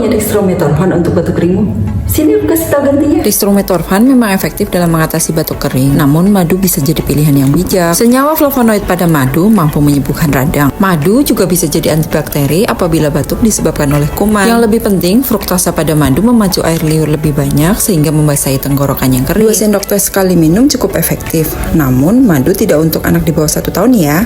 punya dextromethorphan untuk batuk keringmu? Sini aku kasih tau gantinya. Dextromethorphan memang efektif dalam mengatasi batuk kering, namun madu bisa jadi pilihan yang bijak. Senyawa flavonoid pada madu mampu menyembuhkan radang. Madu juga bisa jadi antibakteri apabila batuk disebabkan oleh kuman. Yang lebih penting, fruktosa pada madu memacu air liur lebih banyak sehingga membasahi tenggorokan yang kering. 2 sendok teh sekali minum cukup efektif. Namun, madu tidak untuk anak di bawah 1 tahun ya.